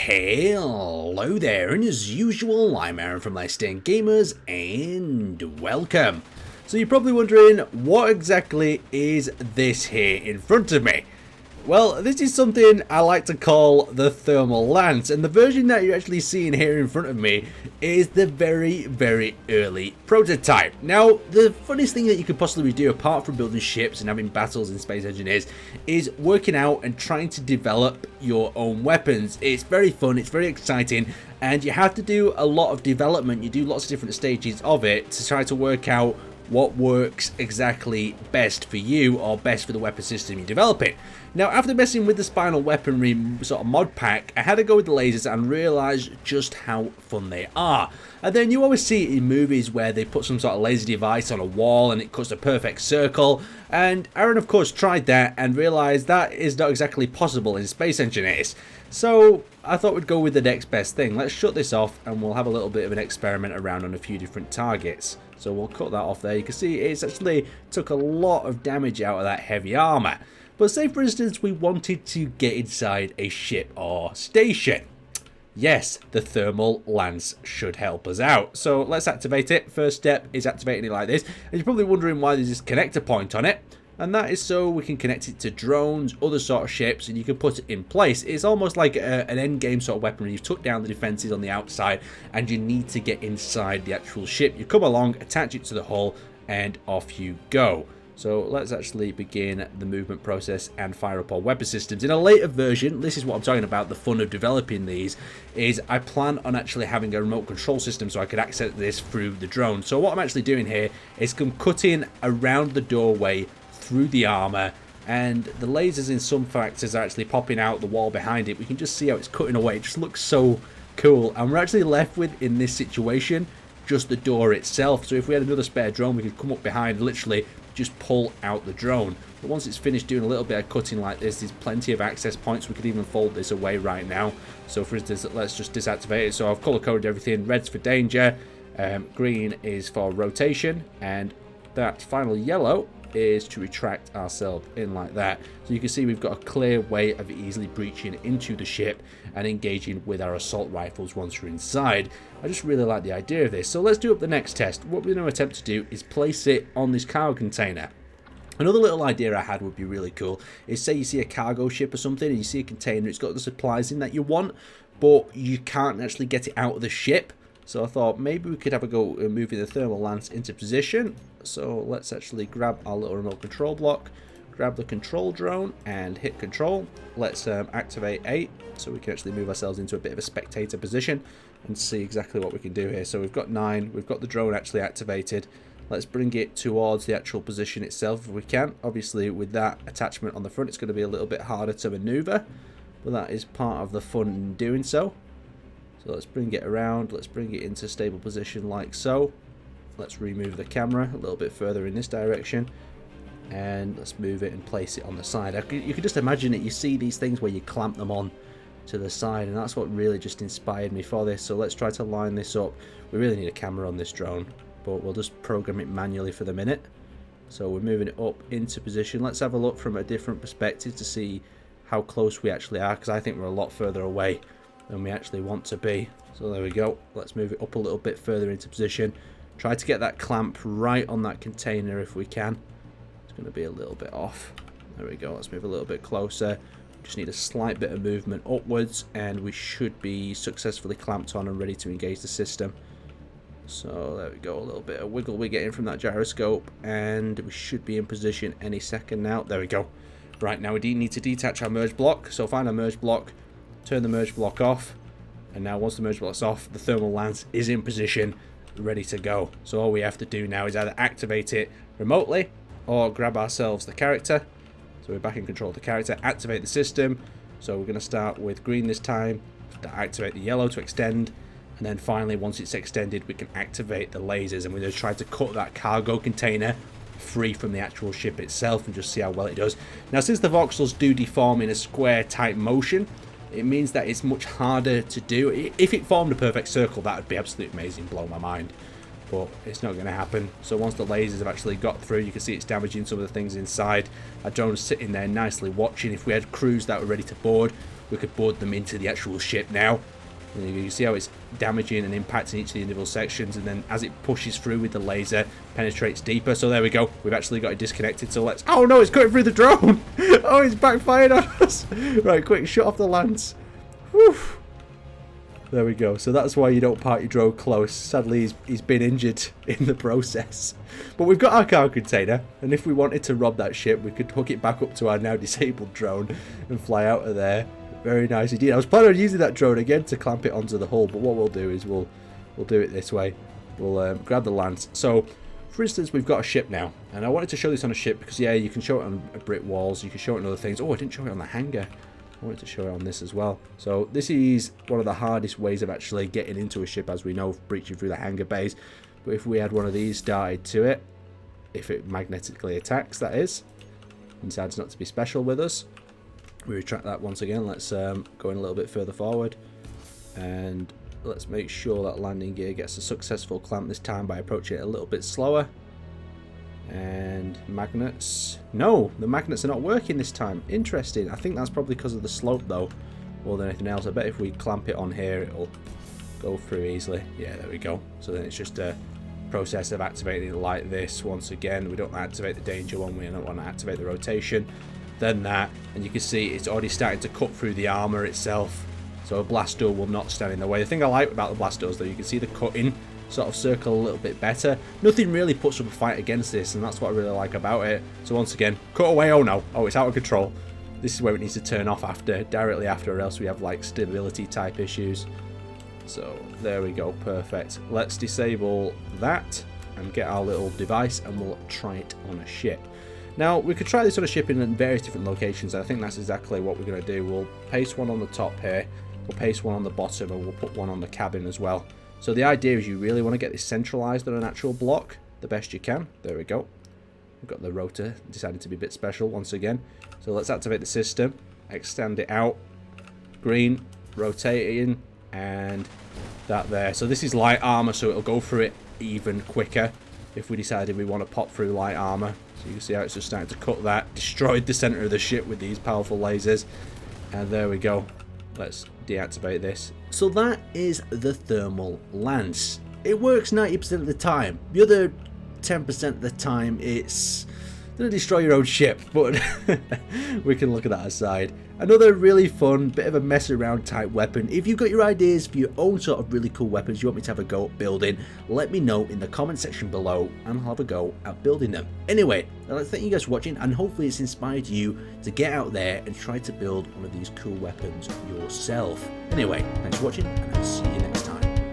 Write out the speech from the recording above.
Hello there, and as usual, I'm Aaron from Let's Stay Gamers, and welcome. So you're probably wondering, what exactly is this here in front of me? Well, this is something I like to call the Thermal Lance, and the version that you're actually seeing here in front of me is the very early prototype. Now, the funniest thing that you could possibly do, apart from building ships and having battles in Space Engineers, is working out and trying to develop your own weapons. It's very fun, it's very exciting, and you have to do a lot of development. You do lots of different stages of it to try to work out what works exactly best for you or best for the weapon system you're developing. Now, after messing with the spinal weaponry sort of mod pack, I had to go with the lasers and realise just how fun they are. And then you always see it in movies where they put some sort of laser device on a wall and it cuts a perfect circle. And Aaron, of course, tried that and realised that is not exactly possible in Space Engineers. So I thought we'd go with the next best thing. Let's shut this off and we'll have a little bit of an experiment around on a few different targets. So we'll cut that off there. You can see it's actually took a lot of damage out of that heavy armor. But say for instance we wanted to get inside a ship or station. Yes, the Thermal Lance should help us out. So let's activate it. First step is activating it like this. And you're probably wondering why there's this connector point on it. And that is so we can connect it to drones, other sort of ships, and you can put it in place. It's almost like an end game sort of weaponry. You've took down the defenses on the outside and you need to get inside the actual ship. You come along, attach it to the hull, and off you go. So let's actually begin the movement process and fire up our weapon systems. In a later version, this is what I'm talking about, the fun of developing these, is I plan on actually having a remote control system so I could access this through the drone. So what I'm actually doing here is I'm cutting around the doorway through the armor, and the lasers in some factors are actually popping out the wall behind it. We can just see how it's cutting away. It just looks so cool, and we're actually left with, in this situation, just the door itself. So if we had another spare drone, we could come up behind, literally just pull out the drone. But once it's finished doing a little bit of cutting like this, there's plenty of access points. We could even fold this away right now. So for instance, let's just deactivate it. So I've color coded everything. Red's for danger, green is for rotation, and that final yellow is to retract ourselves in like that. So you can see we've got a clear way of easily breaching into the ship and engaging with our assault rifles once we're inside. I just really like the idea of this. So let's do up the next test. What we're going to attempt to do is place it on this cargo container. Another little idea I had would be really cool is, say you see a cargo ship or something and you see a container, it's got the supplies in that you want, but you can't actually get it out of the ship. So I thought maybe we could have a go at moving the Thermal Lance into position. So let's actually grab our little remote control block, grab the control drone and hit control. Let's activate 8 so we can actually move ourselves into a bit of a spectator position and see exactly what we can do here. So we've got 9, we've got the drone actually activated. Let's bring it towards the actual position itself if we can. Obviously with that attachment on the front, it's going to be a little bit harder to maneuver, but that is part of the fun in doing so. So let's bring it around, let's bring it into stable position like so. Let's remove the camera a little bit further in this direction, and let's move it and place it on the side. You can just imagine it, you see these things where you clamp them on to the side, and that's what really just inspired me for this. So let's try to line this up. We really need a camera on this drone, but we'll just program it manually for the minute. So we're moving it up into position. Let's have a look from a different perspective to see how close we actually are, because I think we're a lot further away than we actually want to be. So there we go. Let's move it up a little bit further into position. Try to get that clamp right on that container if we can. It's going to be a little bit off. There we go. Let's move a little bit closer. Just need a slight bit of movement upwards and we should be successfully clamped on and ready to engage the system. So there we go. A little bit of wiggle we're getting from that gyroscope, and we should be in position any second now. There we go. Right, now we do need to detach our merge block. So find our merge block, turn the merge block off, and now once the merge block's off, the Thermal Lance is in position, ready to go. So all we have to do now is either activate it remotely or grab ourselves the character. So we're back in control of the character, activate the system. So we're going to start with green this time, activate the yellow to extend, and then finally once it's extended we can activate the lasers, and we're going to try to cut that cargo container free from the actual ship itself and just see how well it does. Now since the voxels do deform in a square type motion, it means that it's much harder to do. If it formed a perfect circle, that would be absolutely amazing, blow my mind. But it's not going to happen. So once the lasers have actually got through, you can see it's damaging some of the things inside. Our drone's sitting there nicely watching. If we had crews that were ready to board, we could board them into the actual ship now. And you can see how it's damaging and impacting each of the individual sections, and then as it pushes through with the laser, penetrates deeper. So there we go. We've actually got it disconnected. So let's... Oh no, it's cutting through the drone. Oh, it's backfired on us. Right, quick, shut off the lance. Whew. There we go. So that's why you don't park your drone close. Sadly, he's been injured in the process. But we've got our cargo container, and if we wanted to rob that ship, we could hook it back up to our now disabled drone and fly out of there. Very nice indeed. I was planning on using that drone again to clamp it onto the hull, but what we'll do is we'll do it this way. We'll grab the lance. So, for instance, we've got a ship now, and I wanted to show this on a ship because, yeah, you can show it on brick walls, you can show it on other things. Oh, I didn't show it on the hangar. I wanted to show it on this as well. So this is one of the hardest ways of actually getting into a ship, as we know, breaching through the hangar bays. But if we had one of these darted to it, if it magnetically attacks, that is, and decides not to be special with us, we retract that once again. Let's go in a little bit further forward, and let's make sure that landing gear gets a successful clamp this time by approaching it a little bit slower. And magnets, no, the magnets are not working this time. Interesting. I think that's probably because of the slope though, more than anything else. I bet if we clamp it on here, it'll go through easily. Yeah, there we go. So then it's just a process of activating it like this. Once again, we don't activate the danger one, we don't want to activate the rotation, then that, and you can see it's already starting to cut through the armor itself, so a blast door will not stand in the way. The thing I like about the blast doors though, you can see the cutting sort of circle a little bit better. Nothing really puts up a fight against this, and that's what I really like about it. So once again, cut away. Oh no, oh, it's out of control. This is where it needs to turn off after, directly after, or else we have like stability type issues. So there we go, perfect. Let's disable that and get our little device, and we'll try it on a ship. Now, we could try this on a ship in various different locations. I think that's exactly what we're going to do. We'll paste one on the top here, we'll paste one on the bottom, and we'll put one on the cabin as well. So the idea is you really want to get this centralized on an actual block the best you can. There we go. We've got the rotor decided to be a bit special once again. So let's activate the system, extend it out, green, rotating, and that there. So this is light armor, so it'll go through it even quicker if we decided we want to pop through light armor. So you can see how it's just starting to cut that. Destroyed the center of the ship with these powerful lasers. And there we go. Let's deactivate this. So that is the thermal lance. It works 90% of the time. The other 10% of the time it's going to destroy your own ship, but we can look at that aside. Another really fun, bit of a mess around type weapon. If you've got your ideas for your own sort of really cool weapons you want me to have a go at building, let me know in the comment section below and I'll have a go at building them. Anyway, I'd like to thank you guys for watching, and hopefully it's inspired you to get out there and try to build one of these cool weapons yourself. Anyway, thanks for watching, and I'll see you next time.